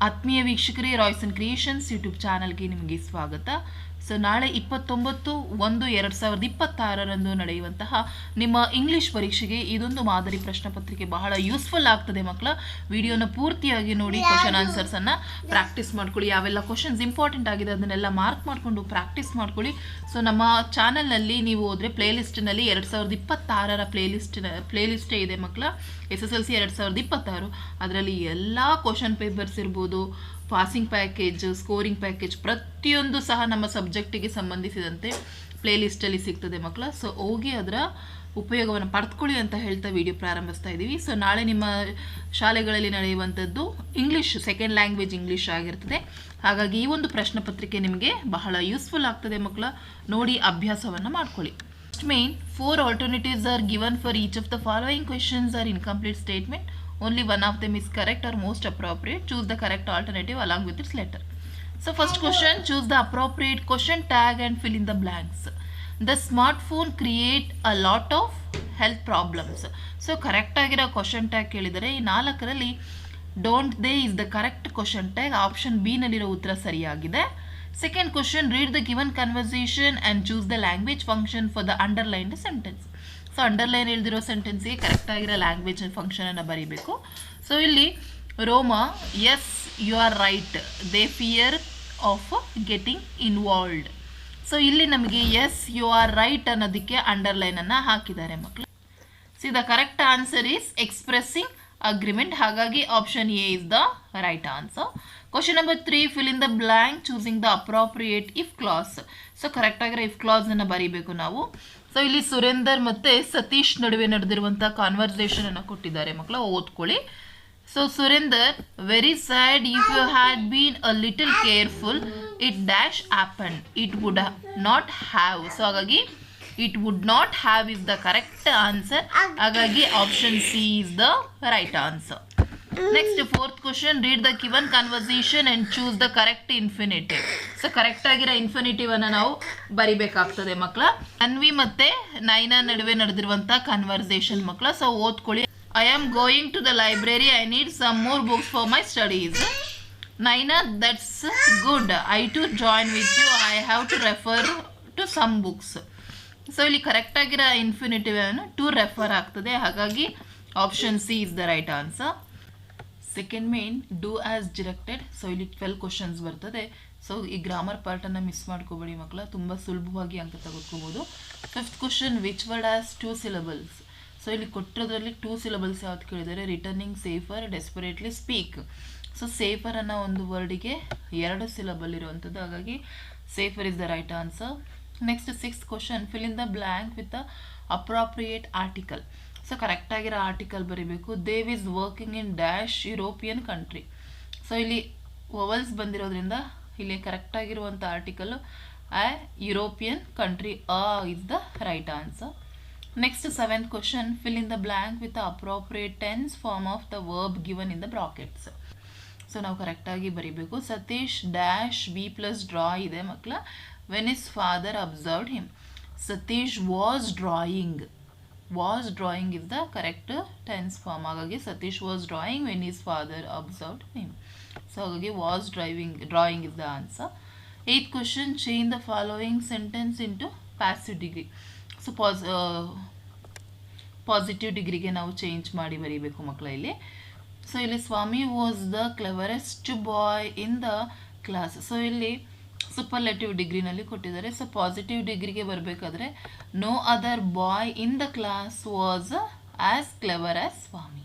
ಆತ್ಮೀಯ ವೀಕ್ಷಕರೇ, Royce and creations YouTube ಚಾನಲ್ಗೆ ನಿಮಗೆ ಸ್ವಾಗತ. ಸೊ ನಾಳೆ 29/1/2026 ನಡೆಯುವಂತಹ ನಿಮ್ಮ ಇಂಗ್ಲಿಷ್ ಪರೀಕ್ಷೆಗೆ ಇದೊಂದು ಮಾದರಿ ಪ್ರಶ್ನೆ ಪತ್ರಿಕೆ ಬಹಳ ಯೂಸ್ಫುಲ್ ಆಗ್ತದೆ ಮಕ್ಕಳ. ವಿಡಿಯೋನ ಪೂರ್ತಿಯಾಗಿ ನೋಡಿ, ಕ್ವಶನ್ ಆನ್ಸರ್ಸನ್ನು ಪ್ರಾಕ್ಟೀಸ್ ಮಾಡ್ಕೊಳ್ಳಿ. ಯಾವೆಲ್ಲ ಕ್ವಶನ್ಸ್ ಇಂಪಾರ್ಟೆಂಟ್ ಆಗಿದೆ ಅದನ್ನೆಲ್ಲ ಮಾರ್ಕ್ ಮಾಡಿಕೊಂಡು ಪ್ರಾಕ್ಟೀಸ್ ಮಾಡ್ಕೊಳ್ಳಿ. ಸೊ ನಮ್ಮ ಚಾನಲ್ನಲ್ಲಿ ನೀವು ಹೋದರೆ ಪ್ಲೇಲಿಸ್ಟ್ನಲ್ಲಿ 2026 ಪ್ಲೇಲಿಸ್ಟೇ ಇದೆ ಮಕ್ಕಳ. SSLC 2026 ಅದರಲ್ಲಿ ಎಲ್ಲ ಕ್ವಶನ್ ಪೇಪರ್ಸ್ ಇರ್ಬೋದು, ಪಾಸಿಂಗ್ ಪ್ಯಾಕೇಜ್, ಸ್ಕೋರಿಂಗ್ ಪ್ಯಾಕೇಜ್ ಪ್ರತಿಯೊಂದು ಸಹ ನಮ್ಮ ಸಬ್ಜೆಕ್ಟಿಗೆ ಸಂಬಂಧಿಸಿದಂತೆ ಪ್ಲೇಲಿಸ್ಟಲ್ಲಿ ಸಿಗ್ತದೆ ಮಕ್ಕಳ. ಸೊ ಹೋಗಿ ಅದರ ಉಪಯೋಗವನ್ನು ಪಡೆದುಕೊಳ್ಳಿ ಅಂತ ಹೇಳ್ತಾ ವಿಡಿಯೋ ಪ್ರಾರಂಭಿಸ್ತಾ ಇದ್ದೀವಿ. ಸೊ ನಾಳೆ ನಿಮ್ಮ ಶಾಲೆಗಳಲ್ಲಿ ನಡೆಯುವಂಥದ್ದು ಇಂಗ್ಲೀಷ್ ಸೆಕೆಂಡ್ ಲ್ಯಾಂಗ್ವೇಜ್ ಇಂಗ್ಲೀಷ್ ಆಗಿರ್ತದೆ. ಹಾಗಾಗಿ ಈ ಒಂದು ಪ್ರಶ್ನೆ ಪತ್ರಿಕೆ ನಿಮಗೆ ಬಹಳ ಯೂಸ್ಫುಲ್ ಆಗ್ತದೆ ಮಕ್ಕಳ. ನೋಡಿ ಅಭ್ಯಾಸವನ್ನು ಮಾಡ್ಕೊಳ್ಳಿ. Main 4 alternatives are given for each of the following questions are incomplete statement. Only one of them is correct or most appropriate. Choose the correct alternative along with its letter. So first question, choose the appropriate question tag and fill in the blanks. The smartphone create a lot of health problems. So correct ಆಗಿರೋ question tag ಕೇಳಿದರೆ ಈ 4ರಲ್ಲಿ don't they is the correct question tag. Option B ನಲ್ಲಿರೋ ಉತ್ತರ ಸರಿಯಾಗಿದೆ. Second question, read the given conversation and choose the language function for the underlined sentence. So underline ಹೇಳ್ದಿರೋ ಸೆಂಟೆನ್ಸ್ಗೆ correct ಆಗಿರೋ language ಫಂಕ್ಷನನ್ನು ಬರೀಬೇಕು. ಸೊ ಇಲ್ಲಿ Roma, as you are right, they fear of getting involved. So ಇಲ್ಲಿ ನಮಗೆ ಎಸ್ ಯು ಆರ್ ರೈಟ್ ಅನ್ನೋದಕ್ಕೆ ಅಂಡರ್ಲೈನನ್ನು ಹಾಕಿದ್ದಾರೆ ಮಕ್ಕಳು. See the correct answer is expressing agreement. ಹಾಗಾಗಿ option A is the right answer. Question number 3, fill in the blank choosing the appropriate if clause. So correct ಆಗಿರೋ if ಕ್ಲಾಸನ್ನು ಬರೀಬೇಕು ನಾವು. So ಇಲ್ಲಿ ಸುರೇಂದರ್ ಮತ್ತು ಸತೀಶ್ ನಡುವೆ ನಡೆದಿರುವಂಥ ಕಾನ್ವರ್ಸೇಷನ್ ಅನ್ನು ಕೊಟ್ಟಿದ್ದಾರೆ ಮಕ್ಕಳ, ಓದ್ಕೊಳ್ಳಿ. So Surender, very sad, if you had been a little careful it dash happen, it would not have. So ಹಾಗಾಗಿ it would not have is the correct answer. ಹಾಗಾಗಿ option C is the right answer. Next fourth question, read the given conversation and choose the correct infinitive. So correct ಆಗಿರೋ infinitive ಅನ್ನು ನಾವು ಬರಿಬೇಕಾಗ್ತದೆ ಮಕ್ಕಳ. ಅನ್ವಿ ಮತ್ತೆ ನೈನಾ ನಡುವೆ ನಡೆದಿರುವಂಥ ಕನ್ವರ್ಸೇಷನ್ ಮಕ್ಕಳ. ಸೊ ಓದ್ಕೊಳ್ಳಿ. I am going to the library, I need some more books for my studies. Naina, that's good, I to join with you, I have to refer to some books. So ಇಲ್ಲಿ correct ಆಗಿರೋ infinitive ಅನ್ನು to refer ಆಗ್ತದೆ. ಹಾಗಾಗಿ option C is the right answer. Second main, do as directed. So ಇಲ್ಲಿ 12 questions ಬರ್ತದೆ. So ಈ grammar ಪಾರ್ಟನ್ನು miss ಮಾಡ್ಕೋಬೇಡಿ ಮಕ್ಕಳ, ತುಂಬ ಸುಲಭವಾಗಿ ಅಂಕ ತೆಗೆದುಕೋಬೋದು. Fifth question, which word has 2 syllables. So ಇಲ್ಲಿ ಕೊಟ್ಟಿರೋದ್ರಲ್ಲಿ 2 syllables ಯಾವ್ದು ಕೇಳಿದರೆ, returning safer, desperately speak. So safer ಅನ್ನೋ ಒಂದು ವರ್ಡಿಗೆ 2 syllable ಇರುವಂಥದ್ದು. ಹಾಗಾಗಿ safer is the right answer. Next 6th question, fill in the blank with the appropriate article. So ಕರೆಕ್ಟಾಗಿರೋ ಆರ್ಟಿಕಲ್ ಬರೀಬೇಕು. Dev is working in dash European country. So ಇಲ್ಲಿ vowels ಬಂದಿರೋದ್ರಿಂದ ಇಲ್ಲಿ ಕರೆಕ್ಟಾಗಿರುವಂಥ article a European country, is the right answer. Next 7th question, fill in the blank with the appropriate tense form of the verb given in the brackets. So ನಾವು ಕರೆಕ್ಟಾಗಿ ಬರೀಬೇಕು. Satish dash be plus draw ಇದೆ ಮಕ್ಕಳ. When his father observed him. Satish was drawing is the correct tense form. ಹಾಗಾಗಿ Satish was drawing when his father observed him. So ಹಾಗಾಗಿ was drawing is the answer. 8th question, change the following sentence into passive degree. So positive ಡಿಗ್ರಿಗೆ ನಾವು change ಮಾಡಿ ಬರೀಬೇಕು ಮಕ್ಕಳ ಇಲ್ಲಿ. So ಇಲ್ಲಿ Swami was the cleverest boy in the class. So ಇಲ್ಲಿ superlative ಡಿಗ್ರಿನಲ್ಲಿ ಕೊಟ್ಟಿದ್ದಾರೆ. ಸೊ ಪಾಸಿಟಿವ್ ಡಿಗ್ರಿಗೆ ಬರಬೇಕಾದ್ರೆ no other boy in the class was as clever as Swami.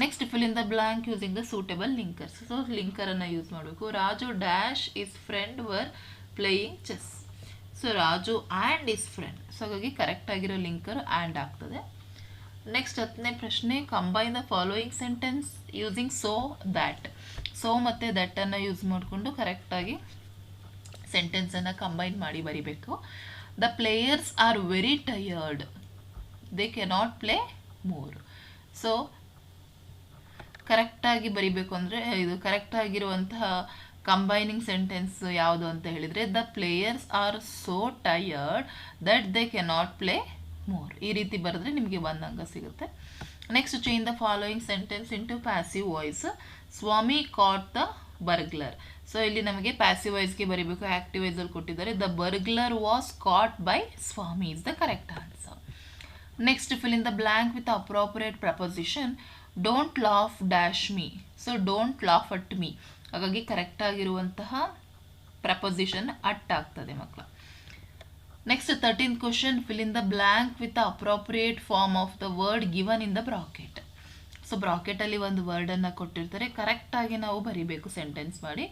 Next fill in the blank using the suitable linkers. So ಲಿಂಕರನ್ನು use ಮಾಡಬೇಕು. Raju dash his friend were playing chess. So Raju and his friend. So ಹಾಗಾಗಿ correct ಆಗಿರೋ linker and ಆಗ್ತದೆ. Next 10ನೇ ಪ್ರಶ್ನೆ, combine the following sentence using so that. So ಮತ್ತು ದಟ್ಟನ್ನು use ಮಾಡಿಕೊಂಡು ಕರೆಕ್ಟಾಗಿ ಸೆಂಟೆನ್ಸನ್ನು combine ಮಾಡಿ ಬರಿಬೇಕು. The players are very tired, they cannot play more. So ಕರೆಕ್ಟಾಗಿ ಬರಿಬೇಕು ಅಂದರೆ ಇದು ಕರೆಕ್ಟಾಗಿರುವಂತಹ ಕಂಬೈನಿಂಗ್ ಸೆಂಟೆನ್ಸ್ ಯಾವುದು ಅಂತ ಹೇಳಿದರೆ, the players are so tired that they cannot play more. ಈ ರೀತಿ ಬರೆದ್ರೆ ನಿಮಗೆ 1 ಅಂಕ ಸಿಗುತ್ತೆ. Next, change the following sentence into passive voice. Swami caught the burglar. So ಇಲ್ಲಿ ನಮಗೆ ಪ್ಯಾಸಿವ್ ವಾಯ್ಸ್ಗೆ ಬರೀಬೇಕು, ಆಕ್ಟಿವ್ ವಾಯ್ಸ್ ಅಲ್ಲಿ ಕೊಟ್ಟಿದ್ದಾರೆ. The burglar was caught by Swami is the correct answer. Next fill in the blank with appropriate preposition. Don't laugh dash me. So don't laugh at me, ಹಾಗಾಗಿ correct ಆಗಿರುವಂತಹ preposition at ಆಗ್ತದೆ ಮಕ್ಕಳ. Next 13th question. Fill in the blank with the appropriate form of the word given in the bracket. So ಬ್ರಾಕೆಟಲ್ಲಿ ಒಂದು ವರ್ಡನ್ನು ಕೊಟ್ಟಿರ್ತಾರೆ, ಕರೆಕ್ಟಾಗಿ ನಾವು ಬರಿಬೇಕು ಸೆಂಟೆನ್ಸ್ ಮಾಡಿ.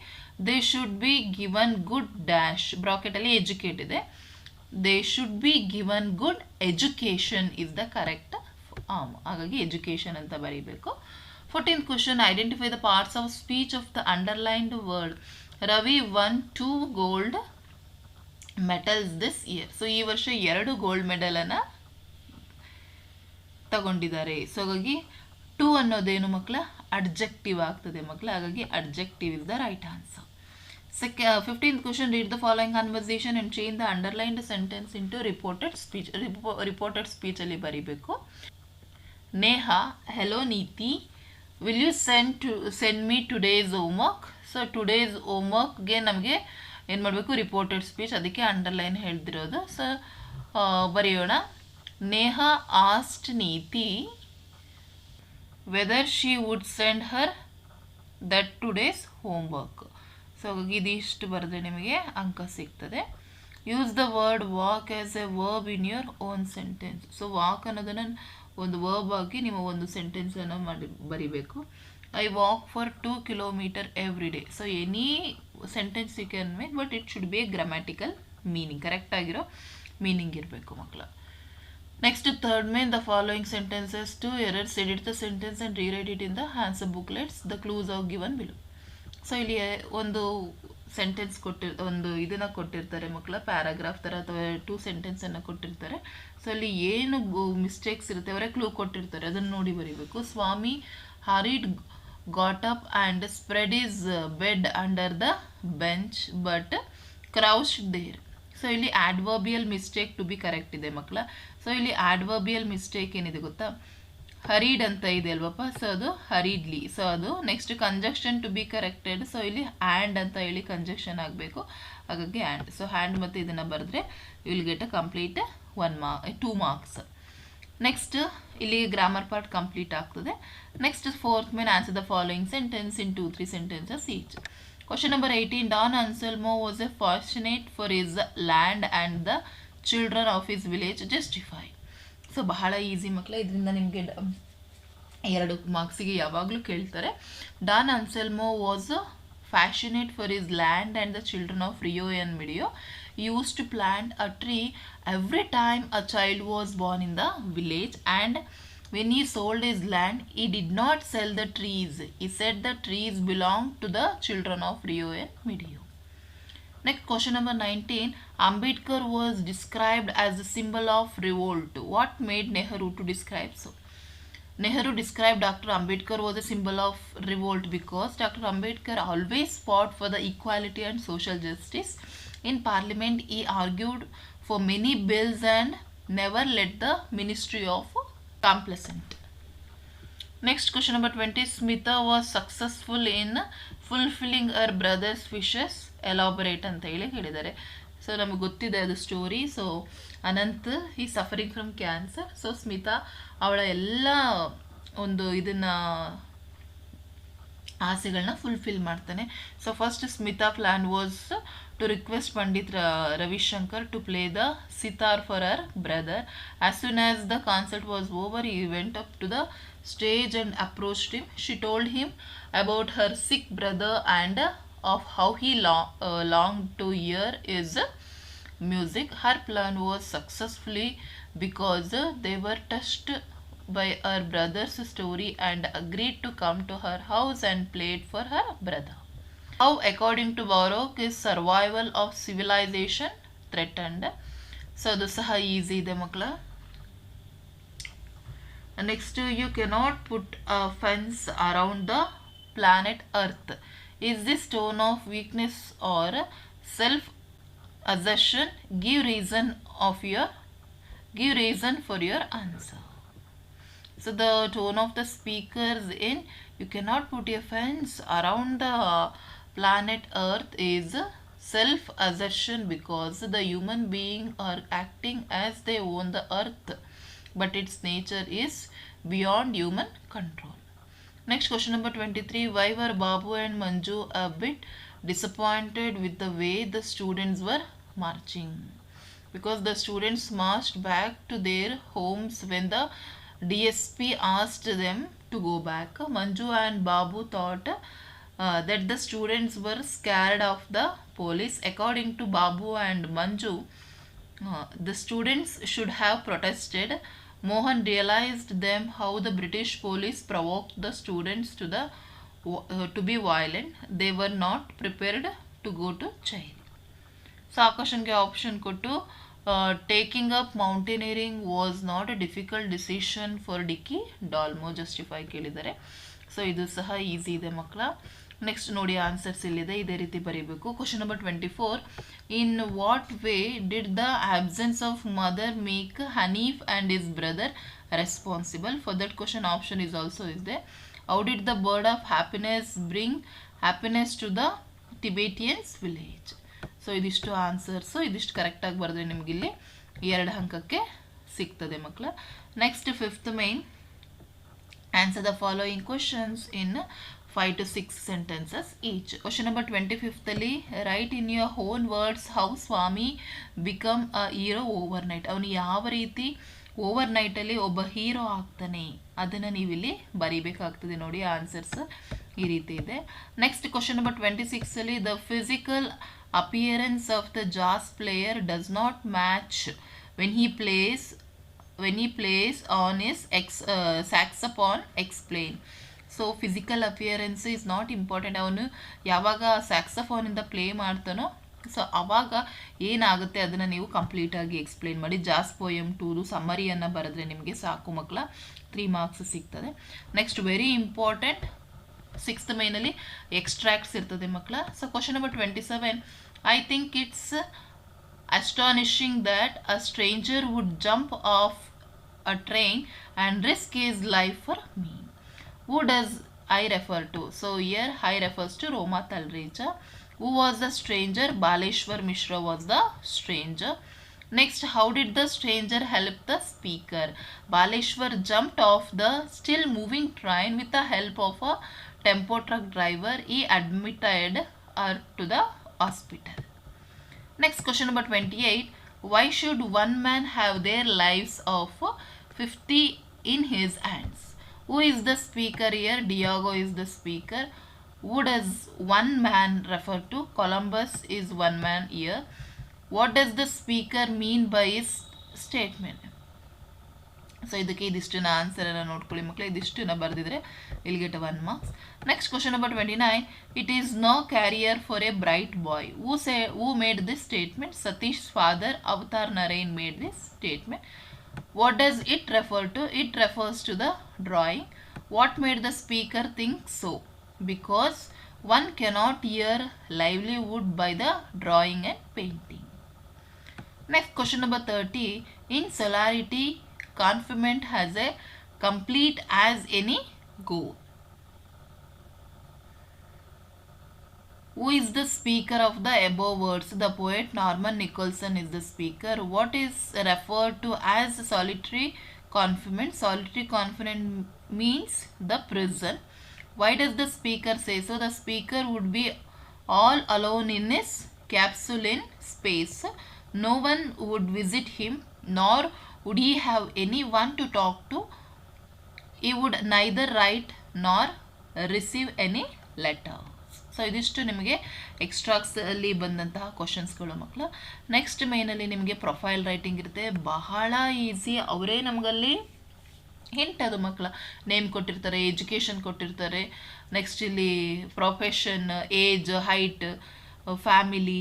They should be given good dash. ಬ್ರಾಕೆಟಲ್ಲಿ ಎಜುಕೇಟ್ ಇದೆ. They should be given good education is the correct form, ಹಾಗಾಗಿ ಎಜುಕೇಷನ್ ಅಂತ ಬರೀಬೇಕು. 14th question. Identify the parts of speech of the underlined word. Ravi won 2 gold medals this year. So ಈ ವರ್ಷ 2 gold ಮೆಡಲನ್ನು ತಗೊಂಡಿದ್ದಾರೆ. So ಹಾಗಾಗಿ 2 ಅನ್ನೋದೇನು ಮಕ್ಕಳ, adjective ಆಗ್ತದೆ ಮಕ್ಕಳ, ಹಾಗಾಗಿ adjective is the right answer. 15th question. Read the following conversation and change the underlined sentence into reported speech. Reported ಸ್ಪೀಚಲ್ಲಿ ಬರೀಬೇಕು. Neha, hello Neeti, will you send me today's homework. So today's ಹೋಮ್ವರ್ಕ್ಗೆ ನಮಗೆ ಏನು ಮಾಡಬೇಕು, ರಿಪೋರ್ಟೆಡ್ ಸ್ಪೀಚ್, ಅದಕ್ಕೆ underline ಹೇಳ್ತಿರೋದು. So ಬರೆಯೋಣ. Neha asked Neeti whether she would send her that today's homework. So ಹಾಗಾಗಿ ಇದಿಷ್ಟು ಬರೆದ್ರೆ ನಿಮಗೆ ಅಂಕ ಸಿಗ್ತದೆ. Use the word walk as a verb in your own sentence. So walk ಅನ್ನೋದನ್ನು ಒಂದು ವರ್ಬ್ ಆಗಿ ನೀವು ಒಂದು ಸೆಂಟೆನ್ಸನ್ನು ಬರಿಬೇಕು. I walk for 2 kilometers every day. So any sentence you can make, but it should be a grammatical meaning, correct ಆಗಿರೋ meaning ಇರಬೇಕು ಮಕ್ಕಳ. Next third main the following sentences two errors. Edit the sentence and rewrite it in the answer booklets. The clues are given below. So ಇಲ್ಲಿ ಒಂದು sentence ಒಂದು ಇದನ್ನು ಕೊಟ್ಟಿರ್ತಾರೆ ಮಕ್ಕಳ, paragraph ಥರ ಅಥವಾ 2 ಸೆಂಟೆನ್ಸನ್ನು ಕೊಟ್ಟಿರ್ತಾರೆ. ಸೊ ಅಲ್ಲಿ ಏನು ಮಿಸ್ಟೇಕ್ಸ್ ಇರುತ್ತೆ ಅವರೇ ಕ್ಲೂ ಕೊಟ್ಟಿರ್ತಾರೆ, ಅದನ್ನು ನೋಡಿ ಬರೀಬೇಕು. ಸ್ವಾಮಿ hurried got up and spread his bed under the bench but crouched there. So ಇಲ್ಲಿ ಆಡ್ವರ್ಬಿಯಲ್ ಮಿಸ್ಟೇಕ್ ಟು ಬಿ ಕರೆಕ್ಟ್ ಇದೆ ಮಕ್ಕಳ. ಸೊ ಇಲ್ಲಿ ಆಡ್ವರ್ಬಿಯಲ್ ಮಿಸ್ಟೇಕ್ ಏನಿದೆ ಗೊತ್ತಾ, ಹರಿಡ್ ಅಂತ ಇದೆ ಅಲ್ವಪ್ಪ, ಸೊ ಅದು ಹರಿಡ್ಲಿ. ಸೊ ಅದು next conjunction to be corrected. So ಇಲ್ಲಿ ಆ್ಯಂಡ್ ಅಂತ ಹೇಳಿ ಕಂಜಕ್ಷನ್ ಆಗಬೇಕು, ಹಾಗಾಗಿ ಆ್ಯಂಡ್. ಸೊ ಹ್ಯಾಂಡ್ ಮತ್ತು ಇದನ್ನು ಬರೆದ್ರೆ you will get a complete 2 marks. Next ಇಲ್ಲಿ ಗ್ರಾಮರ್ ಪಾರ್ಟ್ ಕಂಪ್ಲೀಟ್ ಆಗ್ತದೆ. Next 4th main answer the following sentence in 2-3 sentences each. Question number 18. Don Anselmo was a fortunate for his land and the children of his village. Justify. So ಬಹಳ easy ಮಕ್ಕಳ, ಇದರಿಂದ ನಿಮಗೆ 2 ಮಾರ್ಕ್ಸಿಗೆ ಯಾವಾಗಲೂ ಕೇಳ್ತಾರೆ. Don Anselmo was passionate for his land and the children of Rio and ಮಿಡಿಯೋ used to plant a tree every time a child was born in the village, and when he sold his land he did not sell the trees. He said the trees belonged to the children of Rio and Medio. Next question number 19. Ambedkar was described as a symbol of revolt. What made Nehru to describe so? Nehru described Dr. Ambedkar was a symbol of revolt because Dr. Ambedkar always fought for the equality and social justice. In parliament he argued for many bills and never let the ministry of complacent. Next question number 20. Smita was successful in fulfilling her brother's wishes. Elaborate ಅಂತ ಹೇಳಿ ಹೇಳಿದ್ದಾರೆ. So ನಮಗೆ ಗೊತ್ತಿದೆ ಅದು story. So Ananth ಈ suffering from cancer. So Smita ಅವಳ ಎಲ್ಲ ಒಂದು ಇದನ್ನು ಆಸೆಗಳನ್ನ ಫುಲ್ಫಿಲ್ ಮಾಡ್ತಾನೆ. So first Smita plan was to request Pandit Ravi Shankar to play the sitar for her brother. As soon as the concert was over, he went up to the stage and approached him. She told him about her sick brother and of how he longed to hear his music. Her plan was successfully because they were touched by her brother's story and agreed to come to her house and played for her brother. How, according to Baruch, is survival of civilization threatened? So ಅದು ಸಹ easy ಇದೆ ಮಕ್ಕಳ. Next, you cannot put a fence around the planet Earth. Is this tone of weakness or self assertion? Give reason for your answer. So the tone of the speakers in "You cannot put a fence around the planet Earth" is self assertion, because the human being are acting as they own the earth, but its nature is beyond human control. Next, question number 23. Why were Babu and Manju a bit disappointed with the way the students were marching? Because the students marched back to their homes when the DSP asked them to go back. Manju and Babu thought that the students were scared of the police. According to Babu and Manju, the students should have protested. Mohan realized them how the British police provoked the students to be violent. They were not prepared to go to jail. So ಆ ಕ್ವಶನ್ಗೆ option ಕೊಟ್ಟು taking up mountaineering was not a difficult decision for ಡಿಕ್ಕಿ ಡಾಲ್ಮೋ, justify ಕೇಳಿದ್ದಾರೆ. So ಇದು ಸಹ easy ಇದೆ ಮಕ್ಕಳ. Next ನೋಡಿ ಆನ್ಸರ್ಸ್ ಇಲ್ಲಿದೆ, ಇದೇ ರೀತಿ ಬರೀಬೇಕು. Question number 24. In what way did the absence of mother make Hanif and his brother responsible? For that question option is also is there. How did the bird of happiness bring happiness to the Tibetans village? So ಇದಿಷ್ಟು answers, ಇದಿಷ್ಟು ಕರೆಕ್ಟಾಗಿ ಬರೆದ್ರೆ ನಿಮಗಿಲ್ಲಿ 2 ಅಂಕಕ್ಕೆ ಸಿಗ್ತದೆ ಮಕ್ಕಳ. Next 5th main, answer the following questions in 5 to 6 sentences each. Question number 25th ಅಲ್ಲಿ right in your own words how Swami become a hero overnight. ಅವನು ಯಾವ ರೀತಿ ಓವರ್ನೈಟಲ್ಲಿ ಒಬ್ಬ ಹೀರೋ ಆಗ್ತಾನೆ ಅದನ್ನು ನೀವಿಲ್ಲಿ ಬರೀಬೇಕಾಗ್ತದೆ. ನೋಡಿ ಆನ್ಸರ್ಸ್ ಈ ರೀತಿ ಇದೆ. ನೆಕ್ಸ್ಟ್ ಕ್ವಶನ್ ನಂಬರ್ 26 ಅಲ್ಲಿ the physical appearance of the jazz player does not match when he plays on his saxophone. Explain. So physical appearance is not important. ಅವನು ಯಾವಾಗ ಸ್ಯಾಕ್ಸಫೋನಿಂದ ಪ್ಲೇ ಮಾಡ್ತಾನೋ ಸೊ ಆವಾಗ ಏನಾಗುತ್ತೆ ಅದನ್ನು ನೀವು ಕಂಪ್ಲೀಟಾಗಿ ಎಕ್ಸ್ಪ್ಲೇನ್ ಮಾಡಿ. ಜಾಸ್ ಪೋಯಮ್ 2 ಸಮ್ಮರಿಯನ್ನು ಬರೆದ್ರೆ ನಿಮಗೆ ಸಾಕು ಮಕ್ಕಳ, 3 ಮಾರ್ಕ್ಸ್ ಸಿಗ್ತದೆ. ನೆಕ್ಸ್ಟ್ ವೆರಿ ಇಂಪಾರ್ಟೆಂಟ್ 6th ಮೇನಲ್ಲಿ ಎಕ್ಸ್ಟ್ರಾಕ್ಟ್ಸ್ ಇರ್ತದೆ ಮಕ್ಕಳ. So question number 27. I think it's astonishing that a stranger would jump off a train and risk his life for me. Who does I refer to? So here I refers to Roma Talreja. Who was the stranger? Baleshwar Mishra was the stranger. Next, how did the stranger help the speaker? Baleshwar jumped off the still moving train with the help of a tempo truck driver. He admitted her to the hospital. Next, question number 28. Why should one man have their lives of 50 in his hands? Who is the speaker here? Diego is the speaker. Who does one man refer to? Columbus is one man here. What does the speaker mean by his statement? So ಇದಕ್ಕೆ ಇದಿಷ್ಟನ್ನ ಆನ್ಸರನ್ನು ನೋಡ್ಕೊಳ್ಳಿ ಮಕ್ಕಳು. ಇದಿಷ್ಟನ್ನ ಬರೆದಿದ್ರೆ will get 1 marks. Next question number 29. It is no carrier for a bright boy. Who made this statement? Satish father Avatar Naren made this statement. What does it refer to? It refers to the drawing. What made the speaker think so? Because one cannot earn livelihood by the drawing and painting. Next question number 30. In solarity, confinement has a complete as any goal. Who is the speaker of the above words? The poet Norman Nicholson is the speaker. What is referred to as solitary confinement? Solitary confinement means the prison. Why does the speaker say so? The speaker would be all alone in his capsule in space. No one would visit him, nor would he have anyone to talk to. He would neither write nor receive any letter. So ಇದಿಷ್ಟು ನಿಮಗೆ ಎಕ್ಸ್ಟ್ರಾಕ್ಸಲ್ಲಿ ಬಂದಂತಹ ಕ್ವಶನ್ಸ್ಗಳು ಮಕ್ಕಳು. Next ಮೇನಲ್ಲಿ ನಿಮಗೆ profile writing ಇರುತ್ತೆ, ಬಹಳ easy. ಅವರೇ ನಮಗಲ್ಲಿ hint ಅದು ಮಕ್ಕಳ ನೇಮ್ ಕೊಟ್ಟಿರ್ತಾರೆ, ಎಜುಕೇಷನ್ ಕೊಟ್ಟಿರ್ತಾರೆ, ನೆಕ್ಸ್ಟ್ ಇಲ್ಲಿ profession, age, height, family,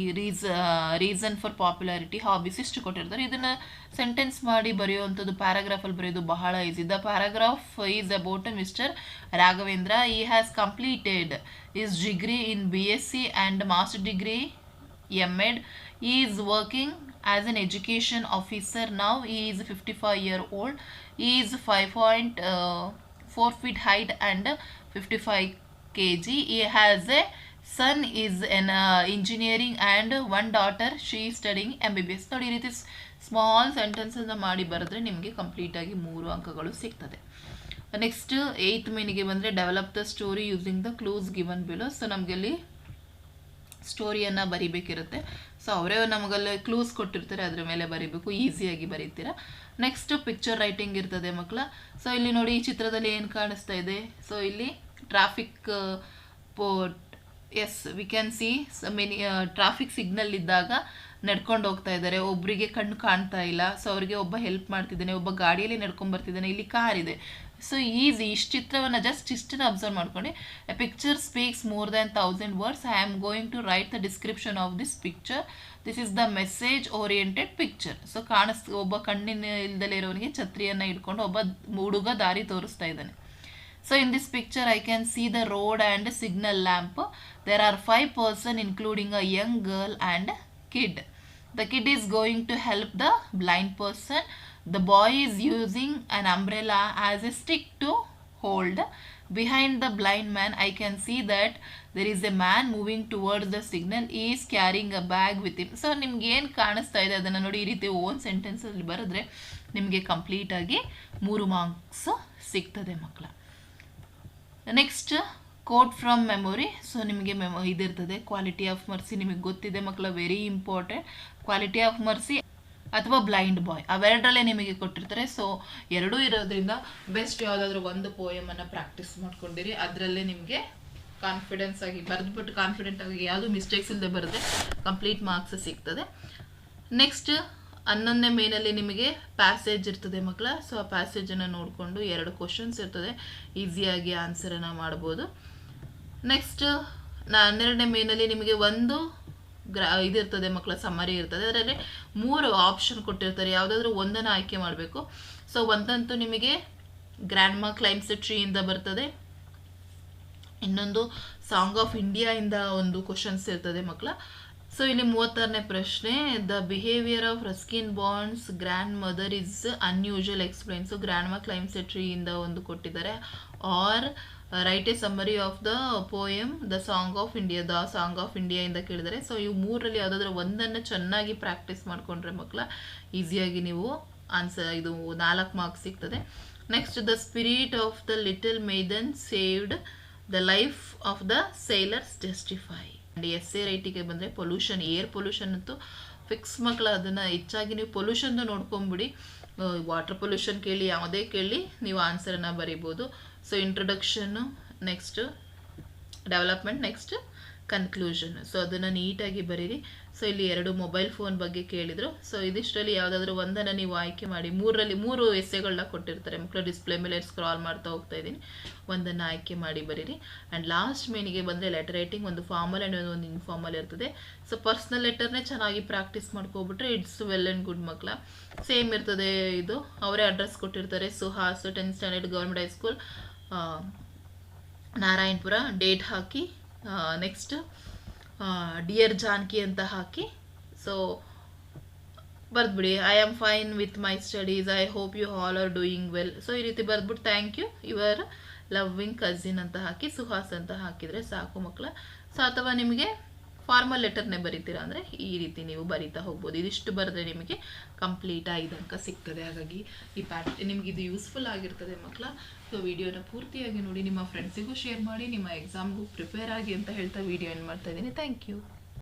reason for popularity, hobbies ಇಷ್ಟು ಕೊಟ್ಟಿರ್ತಾರೆ. ಇದನ್ನು ಸೆಂಟೆನ್ಸ್ ಮಾಡಿ ಬರೆಯುವಂಥದ್ದು, ಪ್ಯಾರಾಗ್ರಾಫಲ್ಲಿ ಬರೆಯೋದು ಬಹಳ easy. The paragraph is about mister Raghavendra. He has completed his degree in BSc and master degree M.Ed. He is working as an education officer now. He is 55-year-old. He is 5.4 feet height and 55 kg. He has a son is an engineering and one daughter. She is studying MBBS. ನೋಡಿ ಈ ರೀತಿ small ಸೆಂಟೆನ್ಸನ್ನು ಮಾಡಿ ಬರೆದ್ರೆ ನಿಮಗೆ ಕಂಪ್ಲೀಟಾಗಿ 3 ಅಂಕಗಳು ಸಿಗ್ತದೆ. Next 8th ಮೇನಿಗೆ ಬಂದರೆ develop the story using the clues given below. So ನಮಗೆ ಅಲ್ಲಿ ಸ್ಟೋರಿಯನ್ನು ಬರಿಬೇಕಿರುತ್ತೆ. ಸೊ ಅವರೇ ನಮಗಲ್ಲಿ ಕ್ಲೂಸ್ ಕೊಟ್ಟಿರ್ತಾರೆ, ಅದ್ರ ಮೇಲೆ ಬರಿಬೇಕು, ಈಸಿಯಾಗಿ ಬರೀತೀರಾ. ನೆಕ್ಸ್ಟ್ ಪಿಕ್ಚರ್ ರೈಟಿಂಗ್ ಇರ್ತದೆ ಮಕ್ಕಳ. ಸೊ ಇಲ್ಲಿ ನೋಡಿ ಈ ಚಿತ್ರದಲ್ಲಿ ಏನು ಕಾಣಿಸ್ತಾ ಇದೆ. ಸೊ ಇಲ್ಲಿ traffic as we can see many traffic signal ಇದ್ದಾಗ ನಡ್ಕೊಂಡು ಹೋಗ್ತಾ ಇದ್ದಾರೆ, ಒಬ್ಬರಿಗೆ ಕಣ್ಣು ಕಾಣ್ತಾ ಇಲ್ಲ, ಸೊ ಅವರಿಗೆ ಒಬ್ಬ ಹೆಲ್ಪ್ ಮಾಡ್ತಿದ್ದಾನೆ, ಒಬ್ಬ ಗಾಡಿಯಲ್ಲಿ ನಡ್ಕೊಂಡು ಬರ್ತಿದ್ದಾನೆ, ಇಲ್ಲಿ ಕಾರ್ ಇದೆ. ಸೊ ಈಸಿ ಇಷ್ಟು ಚಿತ್ರವನ್ನು ಜಸ್ಟ್ ಇಷ್ಟನ್ನು ಅಬ್ಸರ್ವ್ ಮಾಡ್ಕೊಂಡು a picture speaks more than 1000 words. I am going to write the description of this picture. This is the message oriented picture. So ಒಬ್ಬ ಕಣ್ಣಿನ ಇಲ್ದಲೇ ಇರೋನಿಗೆ ಛತ್ರಿಯನ್ನು ಹಿಡ್ಕೊಂಡು ಒಬ್ಬ ಹುಡುಗ ದಾರಿ ತೋರಿಸ್ತಾ ಇದ್ದಾನೆ. So in this picture I can see the road and signal lamp. There are 5 persons including a young girl and kid. The kid is going to help the blind person. The boy is using an umbrella as a stick to hold. Behind the blind man I can see that there is a man moving towards the signal. He is carrying a bag with him. So ನಿಮ್ಗೆ ಏನು ಕಾಣಿಸ್ತಾ ಇದೆ ಅದನ್ನು ನೋಡಿ ಈ ರೀತಿ own ಸೆಂಟೆನ್ಸಲ್ಲಿ ಬರೆದ್ರೆ ನಿಮಗೆ ಕಂಪ್ಲೀಟಾಗಿ 3 ಮಾರ್ಕ್ಸ್ ಸಿಗ್ತದೆ ಮಕ್ಕಳ. Next quote from memory. So ನಿಮಗೆ ಇದಿರ್ತದೆ ಕ್ವಾಲಿಟಿ ಆಫ್ ಮರ್ಸಿ. ನಿಮಗೆ ಗೊತ್ತಿದೆ ಮಕ್ಕಳ, very important. Quality of mercy ಅಥವಾ ಬ್ಲೈಂಡ್ ಬಾಯ್ ಅವೆರಡರಲ್ಲೇ ನಿಮಗೆ ಕೊಟ್ಟಿರ್ತಾರೆ. ಸೊ ಎರಡೂ ಇರೋದ್ರಿಂದ ಬೆಸ್ಟ್ ಯಾವುದಾದ್ರೂ ಒಂದು ಪೋಯಮನ್ನು ಪ್ರಾಕ್ಟೀಸ್ ಮಾಡ್ಕೊಂಡಿರಿ. ಅದರಲ್ಲೇ ನಿಮಗೆ ಕಾನ್ಫಿಡೆನ್ಸ್ ಆಗಿ ಬರೆದ್ಬಿಟ್ಟು ಕಾನ್ಫಿಡೆಂಟ್ ಆಗಿ ಯಾವುದು ಮಿಸ್ಟೇಕ್ಸ್ ಇಲ್ಲದೆ ಬರೆದ್ರೆ ಕಂಪ್ಲೀಟ್ ಮಾರ್ಕ್ಸ್ ಸಿಗ್ತದೆ. ನೆಕ್ಸ್ಟ್ 11ನೇ ಮೇನಲ್ಲಿ ನಿಮಗೆ ಪ್ಯಾಸೇಜ್ ಇರ್ತದೆ ಮಕ್ಕಳ. ಸೊ ಆ ಪ್ಯಾಸೇಜನ್ನು ನೋಡಿಕೊಂಡು 2 ಕ್ವಶನ್ಸ್ ಇರ್ತದೆ, ಈಸಿಯಾಗಿ ಆನ್ಸರನ್ನು ಮಾಡ್ಬೋದು. ನೆಕ್ಸ್ಟ್ 12ನೇ ಮೇನಲ್ಲಿ ನಿಮಗೆ ಒಂದು ಇದಿರ್ತದೆ ಮಕ್ಕಳ, ಸಮ್ಮರಿ ಇರ್ತದೆ. ಅದರಲ್ಲಿ 3 ಆಪ್ಷನ್ ಕೊಟ್ಟಿರ್ತಾರೆ, ಯಾವುದಾದ್ರೂ ಒಂದನ್ನು ಆಯ್ಕೆ ಮಾಡಬೇಕು. ಸೊ ಒಂದಂತೂ ನಿಮಗೆ ಗ್ರ್ಯಾಂಡ್ ಮಾ ಕ್ಲೈಮ್ಸ್ ಎ ಟ್ರೀಯಿಂದ ಬರ್ತದೆ, ಇನ್ನೊಂದು ಸಾಂಗ್ ಆಫ್ ಇಂಡಿಯಾಯಿಂದ ಒಂದು ಕ್ವಶನ್ಸ್ ಇರ್ತದೆ ಮಕ್ಕಳ. ಸೊ ಇಲ್ಲಿ 36ನೇ ಪ್ರಶ್ನೆ, the behaviour of Ruskin Bond's grandmother is unusual explain. So grandma climbs a ಟ್ರೀಯಿಂದ ಒಂದು ಕೊಟ್ಟಿದ್ದಾರೆ. Or write a summary of the poem the song of India, the song of ಇಂಡಿಯಾಯಿಂದ ಕೇಳಿದರೆ. ಸೊ ಇವು 3ರಲ್ಲಿ ಯಾವುದಾದ್ರೂ ಒಂದನ್ನು ಚೆನ್ನಾಗಿ ಪ್ರಾಕ್ಟೀಸ್ ಮಾಡಿಕೊಂಡ್ರೆ ಮಕ್ಕಳ ಈಸಿಯಾಗಿ ನೀವು ಆನ್ಸರ್ ಇದು 4 ಮಾರ್ಕ್ಸ್ ಸಿಗ್ತದೆ. Next the spirit of the little maiden saved the life of the sailors justify. Essay ರೈಟಿಗೆ ಬಂದರೆ ಪೊಲ್ಯೂಷನ್, ಏರ್ ಪೊಲ್ಯೂಷನ್ ಅಂತೂ ಫಿಕ್ಸ್ ಮಕ್ಕಳ. ಅದನ್ನು ಹೆಚ್ಚಾಗಿ ನೀವು ಪೊಲ್ಯೂಷನ್ದು ನೋಡ್ಕೊಂಬಿಡಿ. ವಾಟರ್ ಪೊಲ್ಯೂಷನ್ ಕೇಳಿ, ಯಾವುದೇ ಕೇಳಿ ನೀವು ಆನ್ಸರನ್ನು ಬರಿಬೋದು. ಸೊ ಇಂಟ್ರೊಡಕ್ಷನ್ನು, next development, next conclusion. So ಅದನ್ನು ನೀಟಾಗಿ ಬರೀರಿ. ಸೊ ಇಲ್ಲಿ 2 ಮೊಬೈಲ್ ಫೋನ್ ಬಗ್ಗೆ ಕೇಳಿದರು. ಸೊ ಇದಿಷ್ಟರಲ್ಲಿ ಯಾವುದಾದ್ರೂ ಒಂದನ್ನು ನೀವು ಆಯ್ಕೆ ಮಾಡಿ. 3 ಎಸ್ಸೆಗಳನ್ನ ಕೊಟ್ಟಿರ್ತಾರೆ ಮಕ್ಕಳು. ಡಿಸ್ಪ್ಲೇ ಮೇಲೆ ಸ್ಕ್ರಾಲ್ ಮಾಡ್ತಾ ಹೋಗ್ತಾ ಇದ್ದೀನಿ, ಒಂದನ್ನು ಆಯ್ಕೆ ಮಾಡಿ ಬರೀರಿ. ಆ್ಯಂಡ್ ಲಾಸ್ಟ್ ಮೇನಿಗೆ ಬಂದರೆ ಲೆಟರ್ ರೈಟಿಂಗ್. ಒಂದು ಫಾರ್ಮಲ್ ಆ್ಯಂಡ್ ಒಂದು ಇನ್ಫಾರ್ಮಲ್ ಇರ್ತದೆ. ಸೊ ಪರ್ಸ್ನಲ್ ಲೆಟರ್ನೇ ಚೆನ್ನಾಗಿ ಪ್ರಾಕ್ಟೀಸ್ ಮಾಡ್ಕೊಬಿಟ್ರೆ ಇಟ್ಸ್ ವೆಲ್ ಆ್ಯಂಡ್ ಗುಡ್ ಮಕ್ಕಳ. ಸೇಮ್ ಇರ್ತದೆ, ಇದು ಅವರೇ ಅಡ್ರೆಸ್ ಕೊಟ್ಟಿರ್ತಾರೆ. Suhas 10th standard government high school Narayanapura, date ಹಾಕಿ, ನೆಕ್ಸ್ಟ್ ಡಿಯರ್ ಜಾನ್ಕಿ ಅಂತ ಹಾಕಿ. ಸೊ ಬರೆದ್ಬಿಡಿ, I am fine with my studies, I hope you all are doing well. So ಈ ರೀತಿ ಬರೆದ್ಬಿಟ್ಟು thank you your loving cousin ಅಂತ ಹಾಕಿ ಸುಹಾಸ್ ಅಂತ ಹಾಕಿದರೆ ಸಾಕು ಮಕ್ಕಳ. ಸೊ ಅಥವಾ ನಿಮಗೆ ಫಾರ್ಮಲ್ ಲೆಟರ್ನೇ ಬರೀತೀರಾ ಅಂದರೆ ಈ ರೀತಿ ನೀವು ಬರೀತಾ ಹೋಗ್ಬೋದು. ಇದಿಷ್ಟು ಬರೆದ್ರೆ ನಿಮಗೆ ಕಂಪ್ಲೀಟ್ 5 ಅಂಕ ಸಿಗ್ತದೆ. ಹಾಗಾಗಿ ಈ ನಿಮಗೆ ಇದು ಯೂಸ್ಫುಲ್ ಆಗಿರ್ತದೆ ಮಕ್ಕಳ. ಸೊ ವಿಡಿಯೋನ ಪೂರ್ತಿಯಾಗಿ ನೋಡಿ, ನಿಮ್ಮ ಫ್ರೆಂಡ್ಸಿಗೂ ಶೇರ್ ಮಾಡಿ, ನಿಮ್ಮ ಎಕ್ಸಾಮ್ಗೂ ಪ್ರಿಪೇರ್ ಆಗಿ ಅಂತ ಹೇಳ್ತಾ ವಿಡಿಯೋ ಎಂಡ್ ಮಾಡ್ತಾ ಇದ್ದೀನಿ. Thank you.